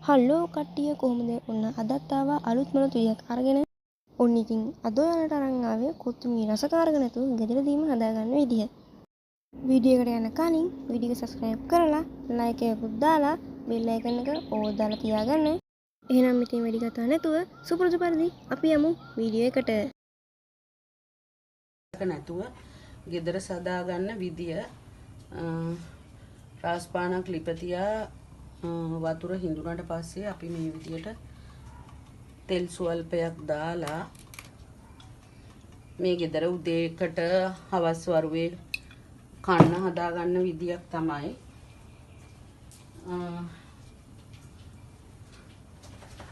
Hello කට්ටිය කොහොමද? ඔන්න අදත් ආවා අලුත් මොනතුලියක් අරගෙන. ඔන්න ඉතින් අද ඔයාලට අරන් ආවේ කොත්තුමී රසකාරක නැතුව ගෙදරදීම හදාගන්න විදිය. වීඩියෝ එකට යන්න කලින් වීඩියෝ එක සබ්ස්ක්‍රයිබ් කරලා ලයික් එකකුත් දාලා බෙල් අයිකන් එක ඕල් දාලා තියාගන්න. එහෙනම් ඉතින් වැඩි කතා නැතුව සුපුරුදු පරිදි අපි යමු වීඩියෝ එකට. නැතුව ගෙදර සදාගන්න විදිය රාස්පානක් ලිපතියා වතුර හිඳුනට පස්සේ අපි මේ විදියට තෙල් සුවල්පයක් දාලා මේ ගෙදර උදේකට හවස් වරුවේ කන්න හදාගන්න විදියක් තමයි.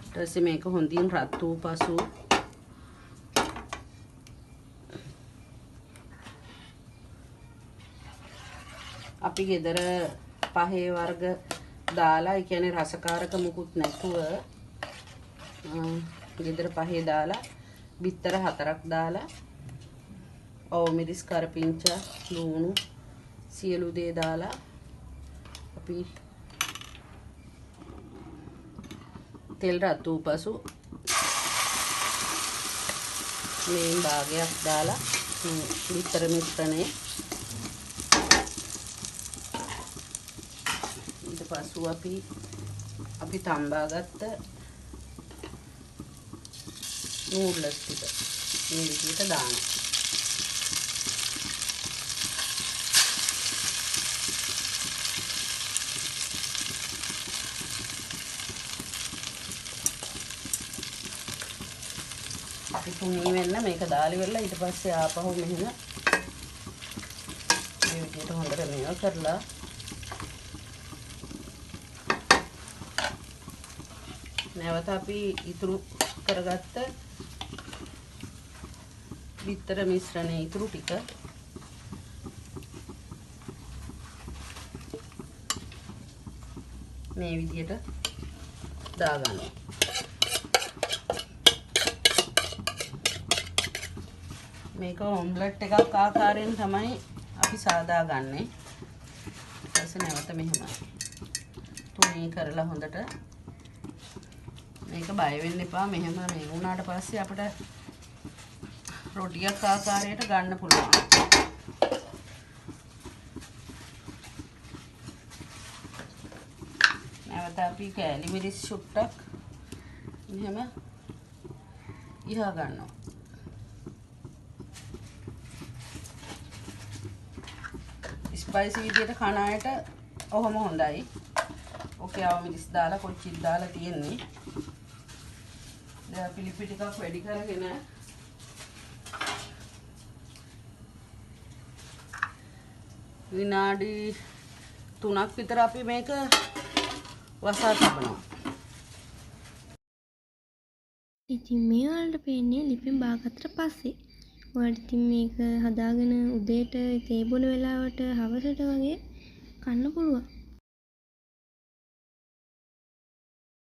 ඊට පස්සේ මේක හොඳින් රත් වූ පසු අපි ගෙදර පහේ වර්ග දාලා, ඒ කියන්නේ රසකාරක මුකුත් නැතුව ගෙදර පහේ දාලා බිත්තර 4ක් දාලා ඕමිරිස් කරපිංචා ලුණු සියලු දේ දාලා අපි තෙල් රත් වූ පසු මේ භාගයක් දාලා බිත්තර මිශ්‍රණය ඊට පසු අපි තම්බාගත්ත නූඩ්ලස් ටික මේ විදිහට දානවා. අපි තුනී වෙන්න මේක දාලි වෙලා ඊට පස්සේ ආපහු මෙහෙම මේ විදිහට හොඳට මේවා කරලා නැවත අපි ඉතුරු කරගත්ත බිත්තර මිශ්‍රණයේ ඉතුරු ටික මේ විදිහට දාගන්නවා. මේක ඔම්ලට් එකක් ආකාරයෙන් තමයි අපි සාදාගන්නේ. ඊපස්සේ නැවත මෙහෙම තුනී කරලා හොඳට මේක බය වෙන්න එපා. මෙහෙම මේ වුණාට පස්සේ අපිට රොටියක් ආකාරයට ගන්න පුළුවන්. නැවත අපි කෑලි මිරිස් ෂුට්ටක් මෙහෙම ඉහා ගන්නවා. ස්පයිසි විදියට කන අයට ඔහොම හොඳයි. ඔකේ අවමිරිස් දාලා කොච්චිත් දාලා තියෙන්නේ. දැන් අපි ලිපි ටිකක් වැඩි කරගෙන විනාඩි 3ක් විතර අපි මේක වසා තබනවා. ඉතින් මේ වලට පේන්නේ ලිපෙන් බාගත්තට පස්සේ. ඔයාලට ඉතින් මේක හදාගෙන උදේට තේ බොන වෙලාවට හවසට වගේ කන්න පුළුවන්.